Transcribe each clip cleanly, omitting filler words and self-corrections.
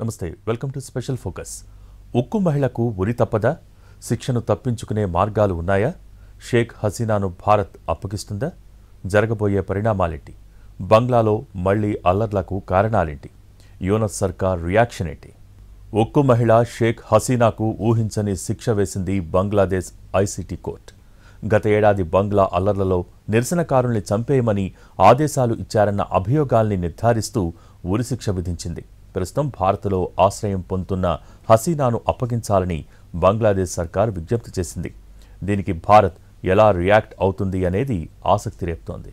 నమస్తే, welcome to special focus. ఉక్కు మహిళకు ఉరి తప్పదా? శిక్షను తప్పించుకునే మార్గాలు ఉన్నాయా? షేక్ హసీనాను భారత్ అప్పగిస్తుందా? జరగబోయే పరిణామాలేంటి? బంగ్లాలో మళ్లీ అల్లర్లకు కారణాలేంటి? యూనస్ సర్కార్ రియాక్షన్ ఏంటి? ఉక్కు మహిళ షేక్ హసీనాకు ఊహించని శిక్ష వేసింది బంగ్లాదేశ్ ఐసీటీ కోర్టు. గత ఏడాది బంగ్లా అల్లర్లలో నిరసనకారుల్ని చంపేయమని ఆదేశాలు ఇచ్చారన్న అభియోగాల్ని నిర్ధారిస్తూ ఉరిశిక్ష విధించింది. ప్రస్తుతం భారత్లో ఆశ్రయం పొందుతున్న హసీనాను అప్పగించాలని బంగ్లాదేశ్ సర్కార్ విజ్ఞప్తి చేసింది. దీనికి భారత్ ఎలా రియాక్ట్ అవుతుంది అనేది ఆసక్తి రేపుతోంది.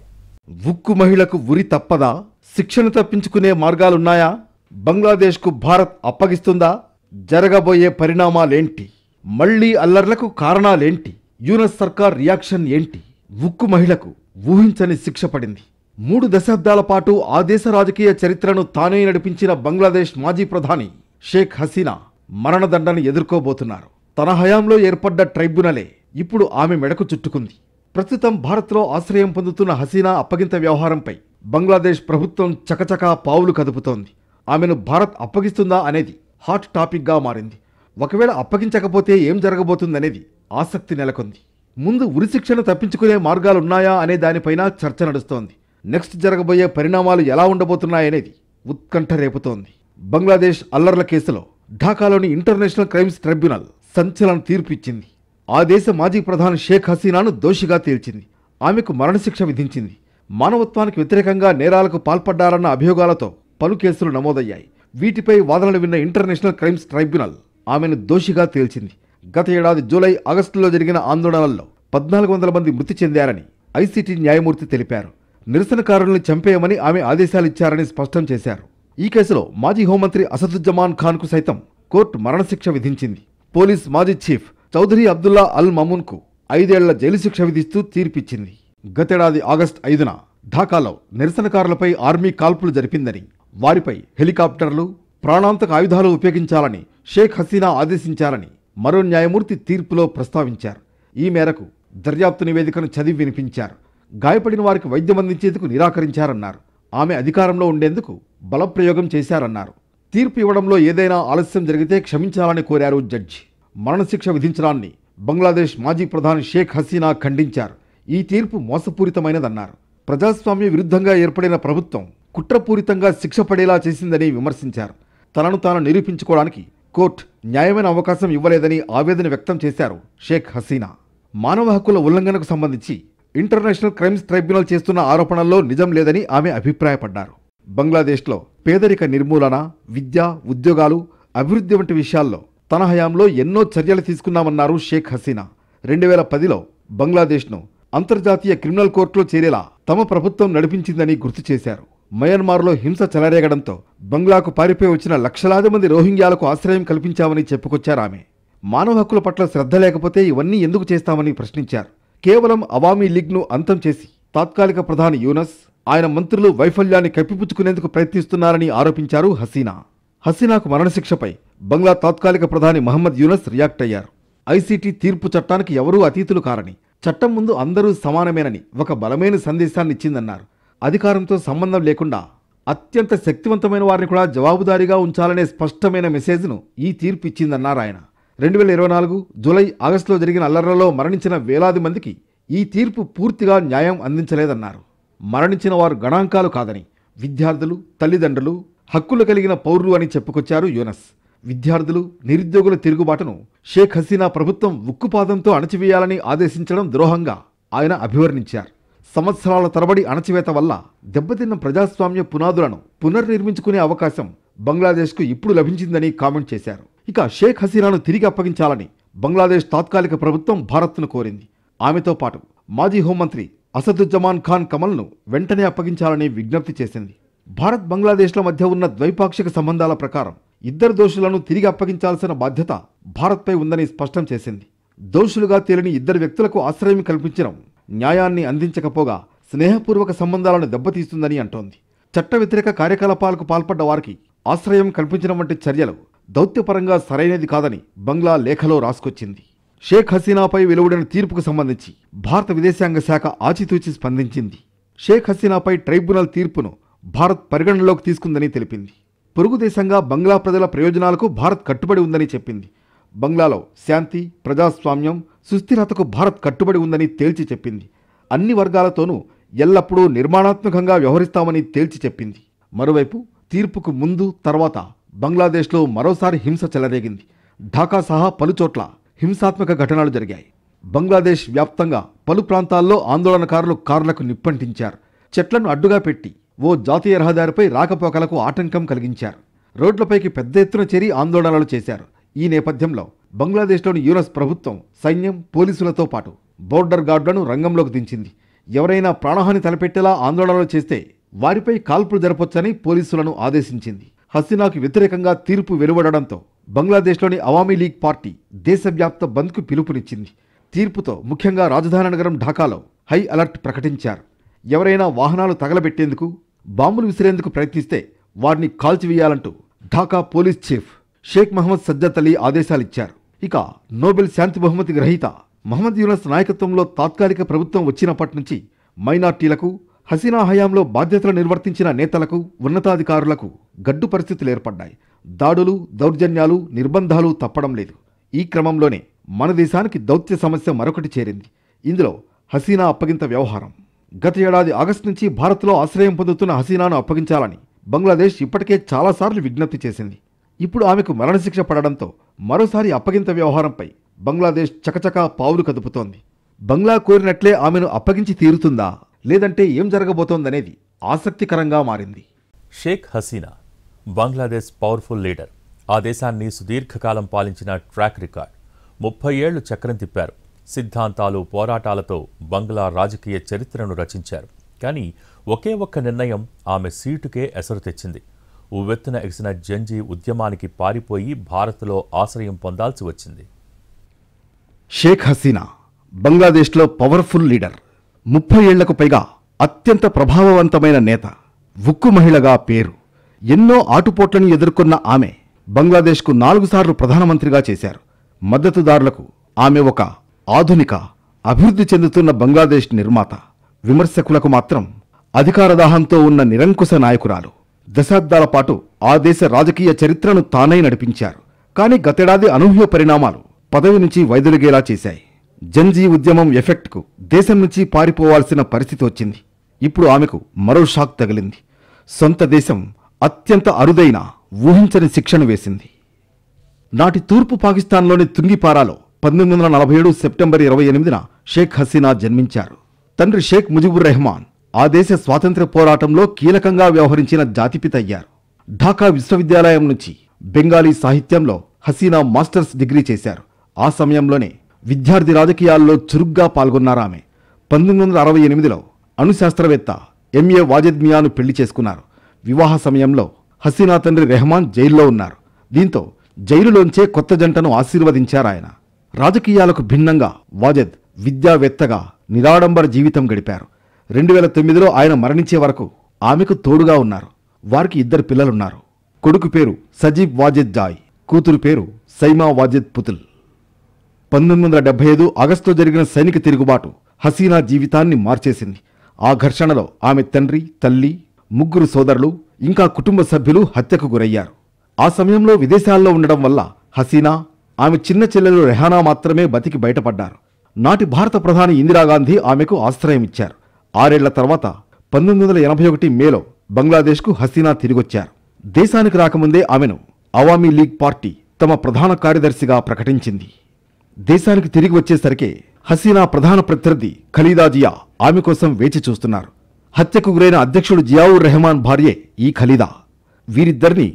ఉక్కు మహిళకు ఉరి తప్పదా? శిక్షను తప్పించుకునే మార్గాలున్నాయా? బంగ్లాదేశ్కు భారత్ అప్పగిస్తుందా? జరగబోయే పరిణామాలేంటి? మళ్లీ అల్లర్లకు కారణాలేంటి? యూనస్ సర్కార్ రియాక్షన్ ఏంటి? ఉక్కు మహిళకు ఊహించని శిక్ష పడింది. 3 దశాబ్దాల పాటు ఆ దేశ రాజకీయ చరిత్రను తానే నడిపించిన బంగ్లాదేశ్ మాజీ ప్రధాని షేక్ హసీనా మరణదండను ఎదుర్కోబోతున్నారు. తన హయాంలో ఏర్పడ్డ ట్రైబ్యునలే ఇప్పుడు ఆమె మెడకు చుట్టుకుంది. ప్రస్తుతం భారత్లో ఆశ్రయం పొందుతున్న హసీనా అప్పగింత వ్యవహారంపై బంగ్లాదేశ్ ప్రభుత్వం చకచకా పావులు కదుపుతోంది. ఆమెను భారత్ అప్పగిస్తుందా అనేది హాట్ టాపిక్గా మారింది. ఒకవేళ అప్పగించకపోతే ఏం జరగబోతుందనేది ఆసక్తి నెలకొంది. ముందు ఉరిశిక్షను తప్పించుకునే మార్గాలున్నాయా అనే దానిపైన చర్చ నడుస్తోంది. నెక్స్ట్ జరగబోయే పరిణామాలు ఎలా ఉండబోతున్నాయనేది ఉత్కంఠ రేపుతోంది. బంగ్లాదేశ్ అల్లర్ల కేసులో ఢాకాలోని ఇంటర్నేషనల్ క్రైమ్స్ ట్రైబ్యునల్ సంచలన తీర్పు ఇచ్చింది. ఆ దేశ మాజీ ప్రధాని షేక్ హసీనాను దోషిగా తేల్చింది. ఆమెకు మరణశిక్ష విధించింది. మానవత్వానికి వ్యతిరేకంగా నేరాలకు పాల్పడ్డారన్న అభియోగాలతో పలు కేసులు నమోదయ్యాయి. వీటిపై వాదనలు విన్న ఇంటర్నేషనల్ క్రైమ్స్ ట్రైబ్యునల్ ఆమెను దోషిగా తేల్చింది. గత ఏడాది జూలై, ఆగస్టులో జరిగిన ఆందోళనల్లో 1400 మంది మృతి చెందారని ఐసీటీ న్యాయమూర్తి తెలిపారు. నిరసనకారుల్ని చంపేయమని ఆమె ఆదేశాలిచ్చారని స్పష్టం చేశారు. ఈ కేసులో మాజీ హోంమంత్రి అసదుజ్జమాన్ ఖాన్కు సైతం కోర్టు మరణశిక్ష విధించింది. పోలీస్ మాజీ చీఫ్ చౌదరి అబ్దుల్లా అల్ మమూన్కు 5 ఏళ్ల జైలు శిక్ష విధిస్తూ తీర్పిచ్చింది. గతేడాది ఆగస్టు 5న ఢాకాలో నిరసనకారులపై ఆర్మీ కాల్పులు జరిపిందని, వారిపై హెలికాప్టర్లు, ప్రాణాంతక ఆయుధాలు ఉపయోగించాలని షేక్ హసీనా ఆదేశించారని మరో న్యాయమూర్తి తీర్పులో ప్రస్తావించారు. ఈ మేరకు దర్యాప్తు నివేదికను చదివి వినిపించారు. గాయపడిన వారికి వైద్యం అందించేందుకు నిరాకరించారన్నారు. ఆమె అధికారంలో ఉండేందుకు బలప్రయోగం చేశారన్నారు. తీర్పు ఇవ్వడంలో ఏదైనా ఆలస్యం జరిగితే క్షమించాలని కోరారు జడ్జి. మరణశిక్ష విధించడాన్ని బంగ్లాదేశ్ మాజీ ప్రధాని షేక్ హసీనా ఖండించారు. ఈ తీర్పు మోసపూరితమైనదన్నారు. ప్రజాస్వామ్య విరుద్ధంగా ఏర్పడిన ప్రభుత్వం కుట్రపూరితంగా శిక్ష పడేలా చేసిందని విమర్శించారు. తనను తాను నిరూపించుకోవడానికి కోర్టు న్యాయమైన అవకాశం ఇవ్వలేదని ఆవేదన వ్యక్తం చేశారు షేక్ హసీనా. మానవ హక్కుల ఉల్లంఘనకు సంబంధించి ఇంటర్నేషనల్ క్రైమ్స్ ట్రైబ్యునల్ చేస్తున్న ఆరోపణల్లో నిజం లేదని ఆమె అభిప్రాయపడ్డారు. బంగ్లాదేశ్లో పేదరిక నిర్మూలన, విద్య, ఉద్యోగాలు, అభివృద్ధి వంటి విషయాల్లో తన హయాంలో ఎన్నో చర్యలు తీసుకున్నామన్నారు షేక్ హసీనా. 2010లో బంగ్లాదేశ్ను అంతర్జాతీయ క్రిమినల్ కోర్టులో చేరేలా తమ ప్రభుత్వం నడిపించిందని గుర్తు చేశారు. మయన్మార్లో హింస చెలరేగడంతో బంగ్లాకు పారిపోయి వచ్చిన లక్షలాది మంది రోహింగ్యాలకు ఆశ్రయం కల్పించామని చెప్పుకొచ్చారు ఆమె. మానవ హక్కుల పట్ల శ్రద్ధ లేకపోతే ఇవన్నీ ఎందుకు చేస్తామని ప్రశ్నించారు. కేవలం అవామీ లీగ్ను అంతం చేసి తాత్కాలిక ప్రధాని యూనస్, ఆయన మంత్రులు వైఫల్యాన్ని కప్పిపుచ్చుకునేందుకు ప్రయత్నిస్తున్నారని ఆరోపించారు హసీనా. హసీనాకు మరణశిక్షపై బంగ్లా తాత్కాలిక ప్రధాని మహమ్మద్ యూనస్ రియాక్ట్ అయ్యారు. ఐసీటీ తీర్పు చట్టానికి ఎవరూ అతీతులు కారని, చట్టం ముందు అందరూ సమానమేనని ఒక బలమైన సందేశాన్నిచ్చిందన్నారు. అధికారంతో సంబంధం లేకుండా అత్యంత శక్తివంతమైన వారిని కూడా జవాబుదారీగా ఉంచాలనే స్పష్టమైన మెసేజ్ను ఈ తీర్పు ఇచ్చిందన్నారు ఆయన. 2024 జూలై, ఆగస్టులో జరిగిన అల్లర్లలో మరణించిన వేలాది మందికి ఈ తీర్పు పూర్తిగా న్యాయం అందించలేదన్నారు. మరణించిన వారు గణాంకాలు కాదని, విద్యార్థులు, తల్లిదండ్రులు, హక్కులు కలిగిన పౌరులు అని చెప్పుకొచ్చారు యూనస్. విద్యార్థులు, నిరుద్యోగుల తిరుగుబాటును షేక్ హసీనా ప్రభుత్వం ఉక్కుపాదంతో అణచివేయాలని ఆదేశించడం ద్రోహంగా ఆయన అభివర్ణించారు. సంవత్సరాల తరబడి అణచివేత వల్ల దెబ్బతిన్న ప్రజాస్వామ్య పునాదులను పునర్నిర్మించుకునే అవకాశం బంగ్లాదేశ్కు ఇప్పుడు లభించిందని కామెంట్ చేశారు. ఇక షేక్ హసీనాను తిరిగి అప్పగించాలని బంగ్లాదేశ్ తాత్కాలిక ప్రభుత్వం భారత్ను కోరింది. ఆమెతో పాటు మాజీ హోంమంత్రి అసదుజ్జమాన్ ఖాన్ కమల్ను వెంటనే అప్పగించాలని విజ్ఞప్తి చేసింది. భారత్, బంగ్లాదేశ్ల మధ్య ఉన్న ద్వైపాక్షిక సంబంధాల ప్రకారం ఇద్దరు దోషులను తిరిగి అప్పగించాల్సిన బాధ్యత భారత్పై ఉందని స్పష్టం చేసింది. దోషులుగా తేలిని ఇద్దరు వ్యక్తులకు ఆశ్రయం కల్పించడం న్యాయాన్ని అందించకపోగా స్నేహపూర్వక సంబంధాలను దెబ్బతీస్తుందని అంటోంది. చట్ట వ్యతిరేక కార్యకలాపాలకు పాల్పడ్డ వారికి ఆశ్రయం కల్పించడం వంటి చర్యలు దౌత్యపరంగా సరైనది కాదని బంగ్లా లేఖలో రాసుకొచ్చింది. షేక్ హసీనాపై వెలువడిన తీర్పుకు సంబంధించి భారత విదేశాంగ శాఖ ఆచితూచి స్పందించింది. షేక్ హసీనాపై ట్రైబ్యునల్ తీర్పును భారత్ పరిగణనలోకి తీసుకుందని తెలిపింది. పొరుగు దేశంగా బంగ్లా ప్రజల ప్రయోజనాలకు భారత్ కట్టుబడి ఉందని చెప్పింది. బంగ్లాలో శాంతి, ప్రజాస్వామ్యం, సుస్థిరతకు భారత్ కట్టుబడి ఉందని తేల్చి చెప్పింది. అన్ని వర్గాలతోనూ ఎల్లప్పుడూ నిర్మాణాత్మకంగా వ్యవహరిస్తామని తేల్చి చెప్పింది. మరోవైపు తీర్పుకు ముందు తర్వాత బంగ్లాదేశ్లో మరోసారి హింస చెలరేగింది. ఢాకా సహా పలుచోట్ల హింసాత్మక ఘటనలు జరిగాయి. బంగ్లాదేశ్ వ్యాప్తంగా పలు ప్రాంతాల్లో ఆందోళనకారులు కార్లకు నిప్పంటించారు. చెట్లను అడ్డుగా పెట్టి ఓ జాతీయ రహదారిపై రాకపోకలకు ఆటంకం కలిగించారు. రోడ్లపైకి పెద్ద ఎత్తున చేరి ఆందోళనలు చేశారు. ఈ నేపథ్యంలో బంగ్లాదేశ్లోని యూనస్ ప్రభుత్వం సైన్యం, పోలీసులతో పాటు బోర్డర్ గార్డులను రంగంలోకి దించింది. ఎవరైనా ప్రాణహాని తలపెట్టేలా ఆందోళనలు చేస్తే వారిపై కాల్పులు జరపొచ్చని పోలీసులను ఆదేశించింది. హసీనాకు వ్యతిరేకంగా తీర్పు వెలువడడంతో బంగ్లాదేశ్లోని అవామీ లీగ్ పార్టీ దేశవ్యాప్త బంద్కు పిలుపునిచ్చింది. తీర్పుతో ముఖ్యంగా రాజధాని నగరం ఢాకాలో హై అలర్ట్ ప్రకటించారు. ఎవరైనా వాహనాలు తగలబెట్టేందుకు, బాంబులు విసిరేందుకు ప్రయత్నిస్తే వారిని కాల్చివేయాలంటూ ఢాకా పోలీస్ చీఫ్ షేక్ మహమ్మద్ సజ్జత్ అలీ ఆదేశాలిచ్చారు. ఇక నోబెల్ శాంతి బహుమతి గ్రహీత మహమ్మద్ యూనస్ నాయకత్వంలో తాత్కాలిక ప్రభుత్వం వచ్చినప్పటి నుంచి మైనార్టీలకు, హసీనా హయాంలో బాధ్యతలు నిర్వర్తించిన నేతలకు, ఉన్నతాధికారులకు గడ్డు పరిస్థితులు ఏర్పడ్డాయి. దాడులు, దౌర్జన్యాలు, నిర్బంధాలు తప్పడం లేదు. ఈ క్రమంలోనే మన దేశానికి దౌత్య సమస్య మరొకటి చేరింది. ఇందులో హసీనా అప్పగింత వ్యవహారం. గత ఏడాది ఆగస్టు నుంచి భారత్లో ఆశ్రయం పొందుతున్న హసీనాను అప్పగించాలని బంగ్లాదేశ్ ఇప్పటికే చాలాసార్లు విజ్ఞప్తి చేసింది. ఇప్పుడు ఆమెకు మరణశిక్ష పడడంతో మరోసారి అప్పగింత వ్యవహారంపై బంగ్లాదేశ్ చకచకా పావులు కదుపుతోంది. బంగ్లా కోరినట్లే ఆమెను అప్పగించి తీరుతుందా, లేదంటే ఏం జరగబోతోందనేది ఆసక్తికరంగా మారింది. Sheikh Hasina Bangladesh powerful leader. ఆ దేశాన్ని సుదీర్ఘకాలం పాలించిన ట్రాక్ రికార్డ్. 30 ఏళ్లు చక్రం తిప్పారు. సిద్ధాంతాలు, పోరాటాలతో బంగ్లా రాజకీయ చరిత్రను రచించారు. కానీ ఒకే ఒక్క నిర్ణయం ఆమె సీటుకే ఎసరు తెచ్చింది. ఉవ్వెత్తున ఎగిసిన జంజీ ఉద్యమానికి పారిపోయి భారత్లో ఆశ్రయం పొందాల్సి వచ్చింది. షేక్ హసీనా బంగ్లాదేశ్లో పవర్ఫుల్ లీడర్. 30 ఏళ్లకు పైగా అత్యంత ప్రభావవంతమైన నేత. ఉక్కు మహిళగా పేరు. ఎన్నో ఆటుపోట్లను ఎదుర్కొన్న ఆమె బంగ్లాదేశ్కు 4 సార్లు ప్రధానమంత్రిగా చేశారు. మద్దతుదారులకు ఆమె ఒక ఆధునిక, అభివృద్ధి చెందుతున్న బంగ్లాదేశ్ నిర్మాత. విమర్శకులకు మాత్రం అధికారదాహంతో ఉన్న నిరంకుశ నాయకురాలు. దశాబ్దాల పాటు ఆ దేశ రాజకీయ చరిత్రను తానై నడిపించారు. కానీ గతేడాది అనూహ్య పరిణామాలు పదవి నుంచి వైదొలిగేలా చేశాయి. జంజీ ఉద్యమం ఎఫెక్ట్కు దేశం నుంచి పారిపోవాల్సిన పరిస్థితి వచ్చింది. ఇప్పుడు ఆమెకు మరో షాక్ తగిలింది. సొంత దేశం అత్యంత అరుదైన, ఊహించని శిక్షను వేసింది. నాటి తూర్పు పాకిస్తాన్లోని తుంగిపారాలో 1947 సెప్టెంబర్ 28న షేక్ హసీనా జన్మించారు. తండ్రి షేక్ ముజిబుర్ రెహమాన్ ఆ దేశ స్వాతంత్ర్య పోరాటంలో కీలకంగా వ్యవహరించిన జాతిపిత అయ్యారు. ఢాకా విశ్వవిద్యాలయం నుంచి బెంగాలీ సాహిత్యంలో హసీనా మాస్టర్స్ డిగ్రీ చేశారు. ఆ సమయంలోనే విద్యార్థి రాజకీయాల్లో చురుగ్గా పాల్గొన్నారామె. 1968లో అణుశాస్త్రవేత్త ఎంఏ వాజెద్ మియాను పెళ్లి చేసుకున్నారు. వివాహ సమయంలో హసీనా తండ్రి రెహమాన్ జైల్లో ఉన్నారు. దీంతో జైలులోంచే కొత్త జంటను ఆశీర్వదించారాయన. రాజకీయాలకు భిన్నంగా వాజెద్ విద్యావేత్తగా నిరాడంబర జీవితం గడిపారు. 2009లో ఆయన మరణించే వరకు ఆమెకు తోడుగా ఉన్నారు. వారికి 2 పిల్లలున్నారు. కొడుకు పేరు సజీబ్ వాజెద్ జాయ్, కూతురు పేరు సైమా వాజెద్ పుతుల్. 1975 ఆగస్టులో జరిగిన సైనిక తిరుగుబాటు హసీనా జీవితాన్ని మార్చేసింది. ఆ ఘర్షణలో ఆమె తండ్రి, తల్లి, 3 సోదరులు, ఇంకా కుటుంబ సభ్యులు హత్యకు గురయ్యారు. ఆ సమయంలో విదేశాల్లో ఉండడం వల్ల హసీనా, ఆమె చిన్న చెల్లెలు రెహానా మాత్రమే బతికి బయటపడ్డారు. నాటి భారత ప్రధాని ఇందిరాగాంధీ ఆమెకు ఆశ్రయం ఇచ్చారు. 6 ఏళ్ల తర్వాత 1981 మేలో బంగ్లాదేశ్కు హసీనా తిరిగొచ్చారు. దేశానికి రాకముందే ఆమెను అవామీ లీగ్ పార్టీ తమ ప్రధాన కార్యదర్శిగా ప్రకటించింది. దేశానికి తిరిగి వచ్చేసరికే హసీనా ప్రధాన ప్రత్యర్థి ఖలీదా జియా ఆమె కోసం వేచి చూస్తున్నారు. హత్యకు గురైన అధ్యక్షుడు జియావుర్ రెహమాన్ భార్యే ఈ ఖలీదా. వీరిద్దరిని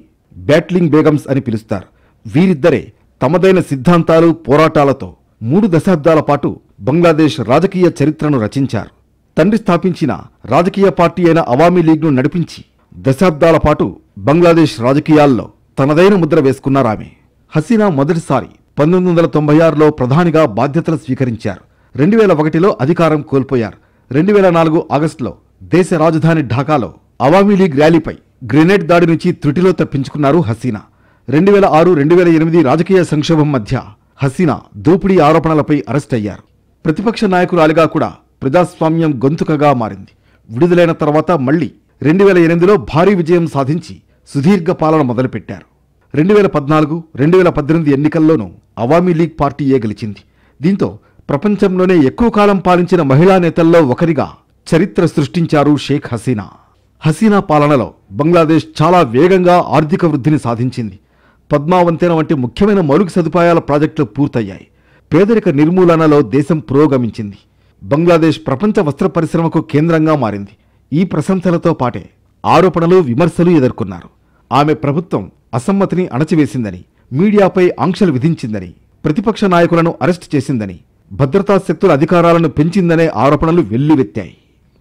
బ్యాట్లింగ్ బేగమ్స్ అని పిలుస్తారు. వీరిద్దరే తమదైన సిద్ధాంతాలు, పోరాటాలతో 3 దశాబ్దాల పాటు బంగ్లాదేశ్ రాజకీయ చరిత్రను రచించారు. తండ్రి స్థాపించిన రాజకీయ పార్టీ అయిన అవామీ లీగ్ను నడిపించి దశాబ్దాల పాటు బంగ్లాదేశ్ రాజకీయాల్లో తనదైన ముద్ర వేసుకున్నారామె. హసీనా మొదటిసారి 1996లో ప్రధానిగా బాధ్యతలు స్వీకరించారు. 2001లో అధికారం కోల్పోయారు. 2004 ఆగస్టులో దేశ రాజధాని ఢాకాలో అవామీ లీగ్ ర్యాలీపై గ్రెనేడ్ దాడి నుంచి త్రుటిలో తప్పించుకున్నారు హసీనా. 2006, 2008 రాజకీయ సంక్షోభం మధ్య హసీనా దోపిడీ ఆరోపణలపై అరెస్ట్ అయ్యారు. ప్రతిపక్ష నాయకురాలిగా కూడా ప్రజాస్వామ్యం గొంతుకగా మారింది. విడుదలైన తర్వాత మళ్లీ 2008లో భారీ విజయం సాధించి సుదీర్ఘ పాలన మొదలుపెట్టారు. 2014, 2018 ఎన్నికల్లోనూ అవామీ లీగ్ పార్టీయే గెలిచింది. దీంతో ప్రపంచంలోనే ఎక్కువ కాలం పాలించిన మహిళా నేతల్లో ఒకరిగా చరిత్ర సృష్టించారు షేక్ హసీనా. హసీనా పాలనలో బంగ్లాదేశ్ చాలా వేగంగా ఆర్థిక వృద్ధిని సాధించింది. పద్మావంతెన వంటి ముఖ్యమైన మౌలిక సదుపాయాల ప్రాజెక్టులు పూర్తయ్యాయి. పేదరిక నిర్మూలనలో దేశం పురోగమించింది. బంగ్లాదేశ్ ప్రపంచ వస్త్ర పరిశ్రమకు కేంద్రంగా మారింది. ఈ ప్రశంసలతో పాటే ఆరోపణలు, విమర్శలు ఎదుర్కొన్నారు. ఆమె ప్రభుత్వం అసమ్మతిని అణచివేసిందని, మీడియాపై ఆంక్షలు విధించిందని, ప్రతిపక్ష నాయకులను అరెస్టు చేసిందని, భద్రతా శక్తుల అధికారాలను పెంచిందనే ఆరోపణలు వెల్లువెత్తాయి.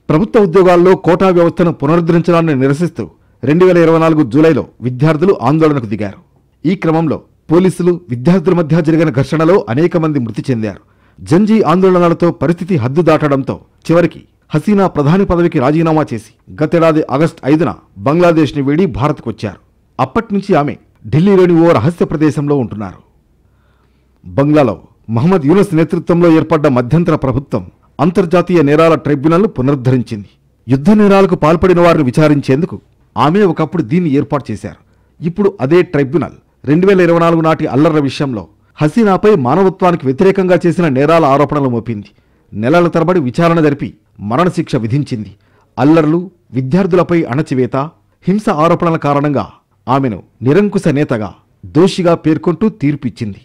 ప్రభుత్వ ఉద్యోగాల్లో కోటా వ్యవస్థను పునరుద్ధరించడాన్ని నిరసిస్తూ 2024 జూలైలో విద్యార్థులు ఆందోళనకు దిగారు. ఈ క్రమంలో పోలీసులు, విద్యార్థుల మధ్య జరిగిన ఘర్షణలో అనేక మంది మృతి చెందారు. జంజీ ఆందోళనలతో పరిస్థితి హద్దు దాటడంతో చివరికి హసీనా ప్రధాని పదవికి రాజీనామా చేసి గతేడాది ఆగస్టు 5న బంగ్లాదేశ్ని వీడి భారత్కొచ్చారు. అప్పట్నుంచి ఆమె ఢిల్లీలోని ఓ రహస్య ప్రదేశంలో ఉంటున్నారు. బంగ్లాలో మహమ్మద్ యూనస్ నేతృత్వంలో ఏర్పడ్డ మధ్యంతర ప్రభుత్వం అంతర్జాతీయ నేరాల ట్రైబ్యునల్ను పునరుద్ధరించింది. యుద్ధ నేరాలకు పాల్పడిన వారిని విచారించేందుకు ఆమె ఒకప్పుడు దీన్ని ఏర్పాటు చేశారు. ఇప్పుడు అదే ట్రైబ్యునల్ 2024 నాటి అల్లర్ల విషయంలో హసీనాపై మానవత్వానికి వ్యతిరేకంగా చేసిన నేరాల ఆరోపణలు మోపింది. నెలల తరబడి విచారణ జరిపి మరణశిక్ష విధించింది. అల్లర్లు, విద్యార్థులపై అణచివేత, హింస ఆరోపణల కారణంగా ఆమెను నిరంకుశ నేతగా, దోషిగా పేర్కొంటూ తీర్పిచ్చింది.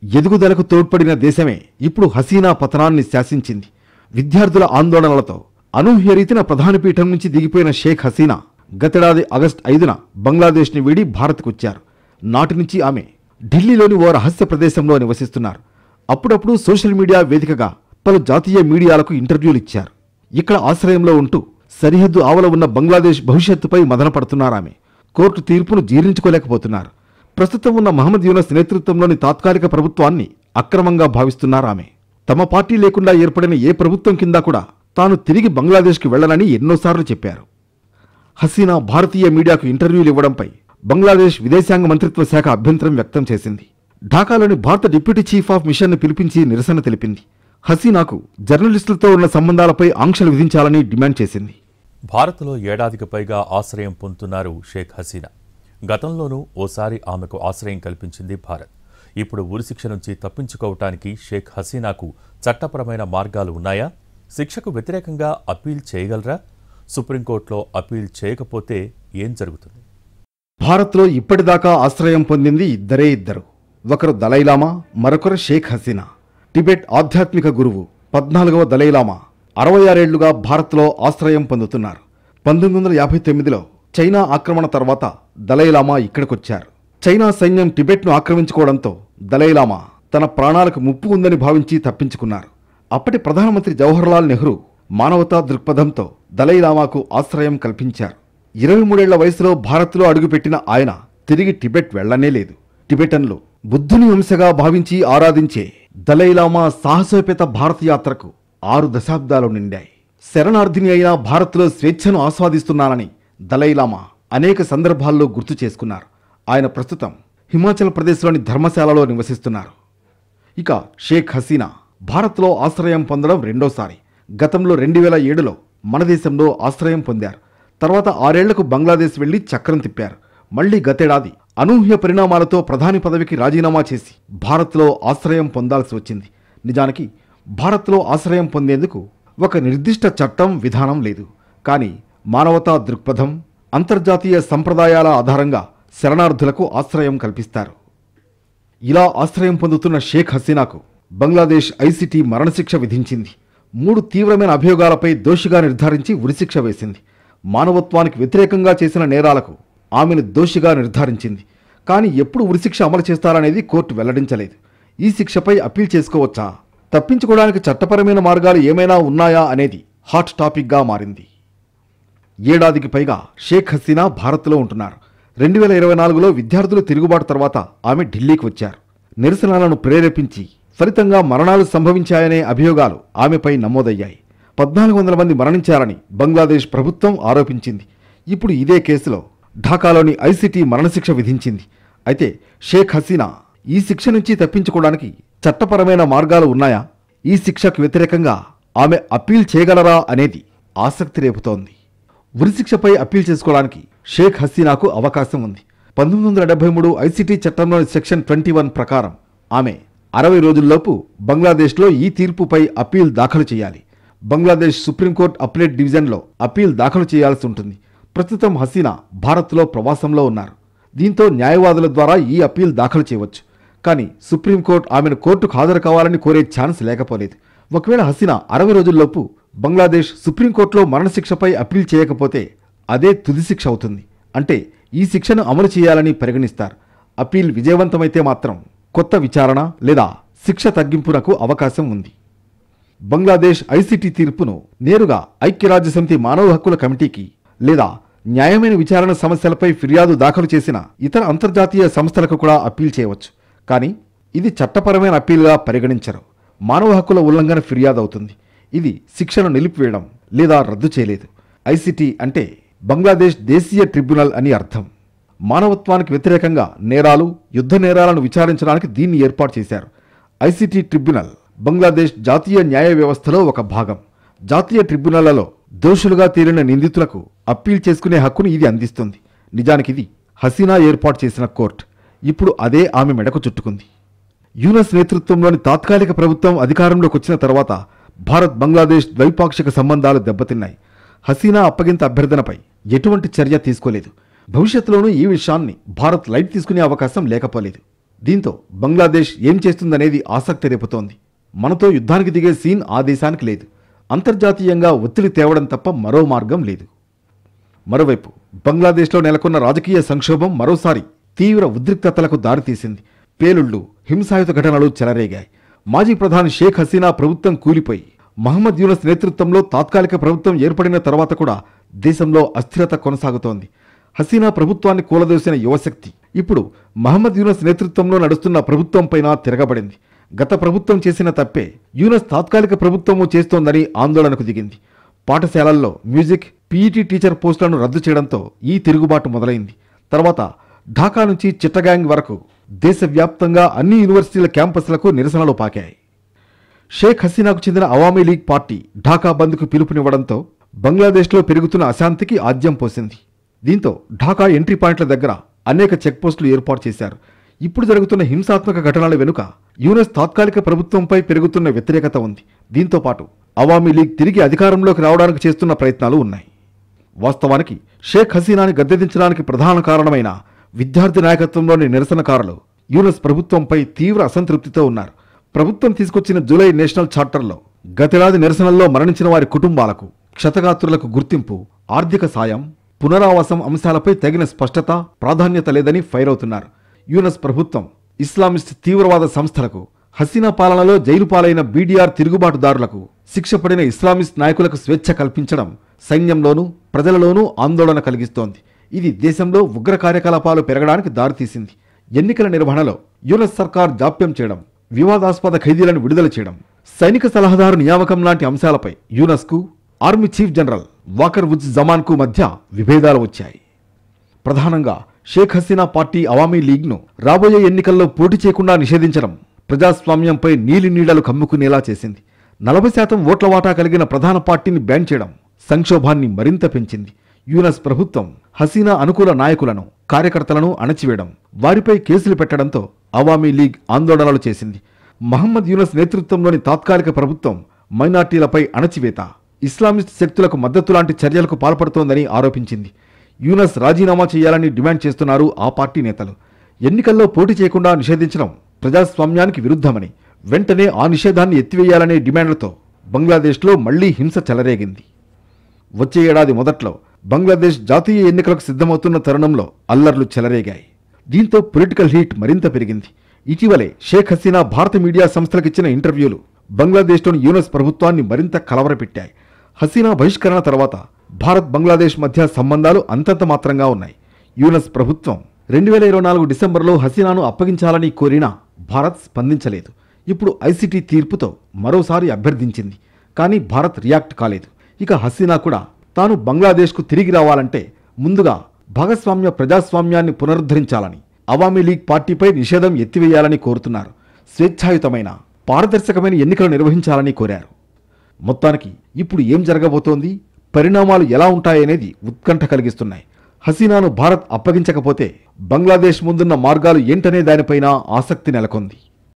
ఎదుగుదలకు తోడ్పడిన దేశమే ఇప్పుడు హసీనా పతనాన్ని శాసించింది. విద్యార్థుల ఆందోళనలతో అనూహ్య రీతిన ప్రధాని పీఠం నుంచి దిగిపోయిన షేక్ హసీనా గతేడాది ఆగస్టు 5న బంగ్లాదేశ్ని వీడి భారత్కొచ్చారు. నాటి నుంచి ఆమె ఢిల్లీలోని ఓ రహస్య ప్రదేశంలో నివసిస్తున్నారు. అప్పుడప్పుడు సోషల్ మీడియా వేదికగా పలు జాతీయ మీడియాలకు ఇంటర్వ్యూలు ఇచ్చారు. ఇక్కడ ఆశ్రయంలో ఉంటూ సరిహద్దు ఆవల ఉన్న బంగ్లాదేశ్ భవిష్యత్తుపై మదనపడుతున్నారామె. కోర్టు తీర్పును జీర్ణించుకోలేకపోతున్నారు. ప్రస్తుతం ఉన్న మహమ్మద్ యూనస్ నేతృత్వంలోని తాత్కాలిక ప్రభుత్వాన్ని అక్రమంగా భావిస్తున్నారామె. తమ పార్టీ లేకుండా ఏర్పడిన ఏ ప్రభుత్వం కింద కూడా తాను తిరిగి బంగ్లాదేశ్కి వెళ్లనని ఎన్నోసార్లు చెప్పారు. హసీనా భారతీయ మీడియాకు ఇంటర్వ్యూలు ఇవ్వడంపై బంగ్లాదేశ్ విదేశాంగ మంత్రిత్వ శాఖ అభ్యంతరం వ్యక్తం చేసింది. ఢాకాలోని భారత డిప్యూటీ చీఫ్ ఆఫ్ మిషన్ను పిలిపించి నిరసన తెలిపింది. హసీనాకు జర్నలిస్టులతో ఉన్న సంబంధాలపై ఆంక్షలు విధించాలని డిమాండ్ చేసింది. భారత్లో ఏడాదికి పైగా ఆశ్రయం పొందుతున్నారు షేక్ హసీనా. గతంలోనూ ఓసారి ఆమెకు ఆశ్రయం కల్పించింది భారత్. ఇప్పుడు ఉరిశిక్ష నుంచి తప్పించుకోవటానికి షేక్ హసీనాకు చట్టపరమైన మార్గాలు ఉన్నాయా? శిక్షకు వ్యతిరేకంగా అప్పీల్ చేయగలరా? సుప్రీంకోర్టులో అప్పీల్ చేయకపోతే ఏం జరుగుతుంది? భారత్లో ఇప్పటిదాకా ఆశ్రయం పొందింది ఇద్దరు. ఒకరు దలైలామా, మరొకరు షేక్ హసీనా. టిబెట్ ఆధ్యాత్మిక గురువు 14వ దలైలామా 66 ఏళ్లుగా భారత్లో ఆశ్రయం పొందుతున్నారు. 1959లో చైనా ఆక్రమణ తర్వాత దలైలామా ఇక్కడికొచ్చారు. చైనా సైన్యం టిబెట్ను ఆక్రమించుకోవడంతో దలైలామా తన ప్రాణాలకు ముప్పు ఉందని భావించి తప్పించుకున్నారు. అప్పటి ప్రధానమంత్రి జవహర్లాల్ నెహ్రూ మానవతా దృక్పథంతో దలైలామాకు ఆశ్రయం కల్పించారు. 23 ఏళ్ల వయసులో భారత్లో అడుగుపెట్టిన ఆయన తిరిగి టిబెట్ వెళ్లనే లేదు. టిబెటన్లు బుద్ధుని అంశగా భావించి ఆరాధించే దలైలామా సాహసోపేత భారత యాత్రకు 6 దశాబ్దాలు నిండాయి. శరణార్థిని అయిన భారత్లో స్వేచ్ఛను ఆస్వాదిస్తున్నానని దలైలామా అనేక సందర్భాల్లో గుర్తు చేసుకున్నారు. ఆయన ప్రస్తుతం హిమాచల్ ప్రదేశ్లోని ధర్మశాలలో నివసిస్తున్నారు. ఇక షేక్ హసీనా భారత్లో ఆశ్రయం పొందడం రెండోసారి. గతంలో 2007లో మన దేశంలో ఆశ్రయం పొందారు. తర్వాత 6 ఏళ్లకు బంగ్లాదేశ్ వెళ్లి చక్రం తిప్పారు. మళ్లీ గతేడాది అనూహ్య పరిణామాలతో ప్రధాని పదవికి రాజీనామా చేసి భారత్లో ఆశ్రయం పొందాల్సి వచ్చింది. నిజానికి భారత్లో ఆశ్రయం పొందేందుకు ఒక నిర్దిష్ట చట్టం, విధానం లేదు. కానీ మానవతా దృక్పథం, అంతర్జాతీయ సంప్రదాయాల ఆధారంగా శరణార్థులకు ఆశ్రయం కల్పిస్తారు. ఇలా ఆశ్రయం పొందుతున్న షేక్ హసీనాకు బంగ్లాదేశ్ ఐసీటీ మరణశిక్ష విధించింది. 3 తీవ్రమైన అభియోగాలపై దోషిగా నిర్ధారించి ఉరిశిక్ష వేసింది. మానవత్వానికి వ్యతిరేకంగా చేసిన నేరాలకు ఆమెను దోషిగా నిర్ధారించింది. కానీ ఎప్పుడు ఉరిశిక్ష అమలు చేస్తారనేది కోర్టు వెల్లడించలేదు. ఈ శిక్షపై అప్పీల్ చేసుకోవచ్చా, తప్పించుకోవడానికి చట్టపరమైన మార్గాలు ఏమైనా ఉన్నాయా అనేది హాట్ టాపిక్గా మారింది. ఏడాదికి పైగా షేక్ హసీనా భారత్లో ఉంటున్నారు. 2024లో విద్యార్థుల తిరుగుబాటు తర్వాత ఆమె ఢిల్లీకి వచ్చారు. నిరసనలను ప్రేరేపించి ఫలితంగా మరణాలు సంభవించాయనే అభియోగాలు ఆమెపై నమోదయ్యాయి. 1400 మంది మరణించారని బంగ్లాదేశ్ ప్రభుత్వం ఆరోపించింది. ఇప్పుడు ఇదే కేసులో ఢాకాలోని ఐసీటీ మరణశిక్ష విధించింది. అయితే షేక్ హసీనా ఈ శిక్ష నుంచి తప్పించుకోవడానికి చట్టపరమైన మార్గాలు ఉన్నాయా? ఈ శిక్షకు వ్యతిరేకంగా ఆమె అప్పీల్ చేయగలరా అనేది ఆసక్తి రేపుతోంది. ఉరిశిక్షపై అప్పీల్ చేసుకోవడానికి షేక్ హసీనాకు అవకాశం ఉంది. 1973 ఐసీటీ చట్టంలోని సెక్షన్ 21 ప్రకారం ఆమె 60 రోజుల్లోపు బంగ్లాదేశ్లో ఈ తీర్పుపై అప్పీల్ దాఖలు చేయాలి. బంగ్లాదేశ్ సుప్రీంకోర్టు అప్లేట్ డివిజన్లో అప్పీల్ దాఖలు చేయాల్సి ఉంటుంది. ప్రస్తుతం హసీనా భారత్లో ప్రవాసంలో ఉన్నారు. దీంతో న్యాయవాదుల ద్వారా ఈ అప్పీల్ దాఖలు చేయవచ్చు. కానీ సుప్రీంకోర్టు ఆమెను కోర్టుకు హాజరు కావాలని కోరే ఛాన్స్ లేకపోలేదు. ఒకవేళ హసీనా 60 రోజుల్లోపు బంగ్లాదేశ్ సుప్రీంకోర్టులో మరణశిక్షపై అప్పీల్ చేయకపోతే అదే తుది శిక్ష అవుతుంది. అంటే ఈ శిక్షను అమలు చేయాలని పరిగణిస్తారు. అప్పీల్ విజయవంతమైతే మాత్రం కొత్త విచారణ లేదా శిక్ష తగ్గింపునకు అవకాశం ఉంది. బంగ్లాదేశ్ ఐసీటీ తీర్పును నేరుగా ఐక్యరాజ్యసమితి మానవ హక్కుల కమిటీకి లేదా న్యాయమైన విచారణ సమస్యలపై ఫిర్యాదు దాఖలు చేసిన ఇతర అంతర్జాతీయ సంస్థలకు కూడా అప్పీల్ చేయవచ్చు. కానీ ఇది చట్టపరమైన అప్పీల్గా పరిగణించరు. మానవ హక్కుల ఉల్లంఘన ఫిర్యాదు అవుతుంది. ఇది శిక్షను నిలిపివేయడం లేదా రద్దు చేయలేదు. ఐసీటీ అంటే బంగ్లాదేశ్ దేశీయ ట్రిబ్యునల్ అని అర్థం. మానవత్వానికి వ్యతిరేకంగా నేరాలు, యుద్ధ నేరాలను విచారించడానికి దీన్ని ఏర్పాటు చేశారు. ఐసీటీ ట్రిబ్యునల్ బంగ్లాదేశ్ జాతీయ న్యాయ వ్యవస్థలో ఒక భాగం. జాతీయ ట్రిబ్యునళ్లలో దోషులుగా తేలిన నిందితులకు అప్పీల్ చేసుకునే హక్కును ఇది అందిస్తుంది. నిజానికి ఇది హసీనా ఏర్పాటు చేసిన కోర్టు. ఇప్పుడు అదే ఆమె మెడకు చుట్టుకుంది. యూనస్ నేతృత్వంలోని తాత్కాలిక ప్రభుత్వం అధికారంలోకి వచ్చిన తర్వాత భారత్ బంగ్లాదేశ్ ద్వైపాక్షిక సంబంధాలు దెబ్బతిన్నాయి. హసీనా అప్పగింత అభ్యర్థనపై ఎటువంటి చర్య తీసుకోలేదు. భవిష్యత్తులోనూ ఈ విషయాన్ని భారత్ లైట్ తీసుకునే అవకాశం లేకపోలేదు. దీంతో బంగ్లాదేశ్ ఏం చేస్తుందనేది ఆసక్తి రేపుతోంది. మనతో యుద్ధానికి దిగే సీన్ ఆ దేశానికి లేదు. అంతర్జాతీయంగా ఒత్తిడి తేవడం తప్ప మరో మార్గం లేదు. మరోవైపు బంగ్లాదేశ్లో నెలకొన్న రాజకీయ సంక్షోభం మరోసారి తీవ్ర ఉద్రిక్తతలకు దారితీసింది. పేలుళ్లు, హింసాయుత ఘటనలు చెలరేగాయి. మాజీ ప్రధాని షేక్ హసీనా ప్రభుత్వం కూలిపోయి మహమ్మద్ యూనస్ నేతృత్వంలో తాత్కాలిక ప్రభుత్వం ఏర్పడిన తర్వాత కూడా దేశంలో అస్థిరత కొనసాగుతోంది. హసీనా ప్రభుత్వాన్ని కూలదోసిన యువశక్తి ఇప్పుడు మహమ్మద్ యూనస్ నేతృత్వంలో నడుస్తున్న ప్రభుత్వంపైన తిరగబడింది. గత ప్రభుత్వం చేసిన తప్పే యూనస్ తాత్కాలిక ప్రభుత్వము చేస్తోందని ఆందోళనకు దిగింది. పాఠశాలల్లో మ్యూజిక్, పీఈటీ టీచర్ పోస్టులను రద్దు చేయడంతో ఈ తిరుగుబాటు మొదలైంది. తర్వాత ఢాకా నుంచి చిట్టగాంగ్ వరకు దేశవ్యాప్తంగా అన్ని యూనివర్సిటీల క్యాంపస్లకు నిరసనలు పాకాయి. షేక్ హసీనాకు చెందిన అవామీ లీగ్ పార్టీ ఢాకా బంద్కు పిలుపునివ్వడంతో బంగ్లాదేశ్లో పెరుగుతున్న అశాంతికి ఆజ్యం పోసింది. దీంతో ఢాకా ఎంట్రీ పాయింట్ల దగ్గర అనేక చెక్పోస్టులు ఏర్పాటు చేశారు. ఇప్పుడు జరుగుతున్న హింసాత్మక ఘటనల వెనుక యూనస్ తాత్కాలిక ప్రభుత్వంపై పెరుగుతున్న వ్యతిరేకత ఉంది. దీంతో పాటు అవామీ లీగ్ తిరిగి అధికారంలోకి రావడానికి చేస్తున్న ప్రయత్నాలు ఉన్నాయి. వాస్తవానికి షేక్ హసీనాని గద్దెదించడానికి ప్రధాన కారణమైన విద్యార్థి నాయకత్వంలోని నిరసనకారులు యూనస్ ప్రభుత్వంపై తీవ్ర అసంతృప్తితో ఉన్నారు. ప్రభుత్వం తీసుకొచ్చిన జూలై నేషనల్ చార్టర్లో గతేడాది నిరసనల్లో మరణించిన వారి కుటుంబాలకు క్షతగాత్రులకు గుర్తింపు, ఆర్థిక సాయం, పునరావాసం అంశాలపై తగిన స్పష్టత, ప్రాధాన్యత లేదని ఫైర్ అవుతున్నారు. యూనస్ ప్రభుత్వం ఇస్లామిస్ట్ తీవ్రవాద సంస్థలకు, హసీనా పాలనలో జైలు పాలైన బీడీఆర్ తిరుగుబాటుదారులకు, శిక్ష పడిన ఇస్లామిస్ట్ నాయకులకు స్వేచ్ఛ కల్పించడం సైన్యంలోనూ ప్రజలలోనూ ఆందోళన కలిగిస్తోంది. ఇది దేశంలో ఉగ్ర కార్యకలాపాలు పెరగడానికి దారితీసింది. ఎన్నికల నిర్వహణలో యూనస్ సర్కార్ జాప్యం చేయడం, వివాదాస్పద ఖైదీలను విడుదల చేయడం, సైనిక సలహాదారు నియామకం లాంటి అంశాలపై యూనస్కు, army chief general walker uz జమాన్కు మధ్య విభేదాలు వచ్చాయి. ప్రధానంగా షేక్ హసీనా పార్టీ అవామీ లీగ్ను రాబోయే ఎన్నికల్లో పోటీ చేయకుండా నిషేధించడం ప్రజాస్వామ్యంపై నీలి నీడలు కమ్ముకునేలా చేసింది. 40% ఓట్ల వాటా కలిగిన ప్రధాన పార్టీని బ్యాన్ చేయడం సంక్షోభాన్ని మరింత పెంచింది. యూనస్ ప్రభుత్వం హసీనా అనుకూల నాయకులను, కార్యకర్తలను అణచివేయడం, వారిపై కేసులు పెట్టడంతో అవామీ లీగ్ ఆందోళనలు చేసింది. మహమ్మద్ యూనస్ నేతృత్వంలోని తాత్కాలిక ప్రభుత్వం మైనార్టీలపై అణచివేత, ఇస్లామిస్ట్ శక్తులకు మద్దతు లాంటి చర్యలకు పాల్పడుతోందని ఆరోపించింది. యూనస్ రాజీనామా చేయాలని డిమాండ్ చేస్తున్నారు ఆ పార్టీ నేతలు. ఎన్నికల్లో పోటీ చేయకుండా నిషేధించడం ప్రజాస్వామ్యానికి విరుద్ధమని, వెంటనే ఆ నిషేధాన్ని ఎత్తివేయాలనే డిమాండ్లతో బంగ్లాదేశ్లో మళ్లీ హింస చెలరేగింది. వచ్చే ఏడాది మొదట్లో బంగ్లాదేశ్ జాతీయ ఎన్నికలకు సిద్ధమవుతున్న తరుణంలో అల్లర్లు చెలరేగాయి. దీంతో పొలిటికల్ హీట్ మరింత పెరిగింది. ఇటీవలే షేక్ హసీనా భారత మీడియా సంస్థలకిచ్చిన ఇంటర్వ్యూలు బంగ్లాదేశ్లోని యూనస్ ప్రభుత్వాన్ని మరింత కలవరపెట్టాయి. హసీనా బహిష్కరణ తర్వాత భారత్ బంగ్లాదేశ్ మధ్య సంబంధాలు అంతంత మాత్రంగా ఉన్నాయి. యూనస్ ప్రభుత్వం 2024 డిసెంబర్లో హసీనాను అప్పగించాలని కోరినా భారత్ స్పందించలేదు. ఇప్పుడు ఐసీటీ తీర్పుతో మరోసారి అభ్యర్థించింది. కానీ భారత్ రియాక్ట్ కాలేదు. ఇక హసీనా కూడా తాను బంగ్లాదేశ్కు తిరిగి రావాలంటే ముందుగా భాగస్వామ్య ప్రజాస్వామ్యాన్ని పునరుద్ధరించాలని, అవామీ లీగ్ పార్టీపై నిషేధం ఎత్తివేయాలని కోరుతున్నారు. స్వేచ్ఛాయుతమైన, పారదర్శకమైన ఎన్నికలు నిర్వహించాలని కోరారు. మొత్తానికి ఇప్పుడు ఏం జరగబోతోంది? పరిణామాలు ఎలా ఉంటాయనేది ఉత్కంఠ కలిగిస్తున్నాయి. హసీనాను భారత్ అప్పగించకపోతే బంగ్లాదేశ్ ముందున్న మార్గాలు ఏంటనే దానిపైన ఆసక్తి నెలకొంది.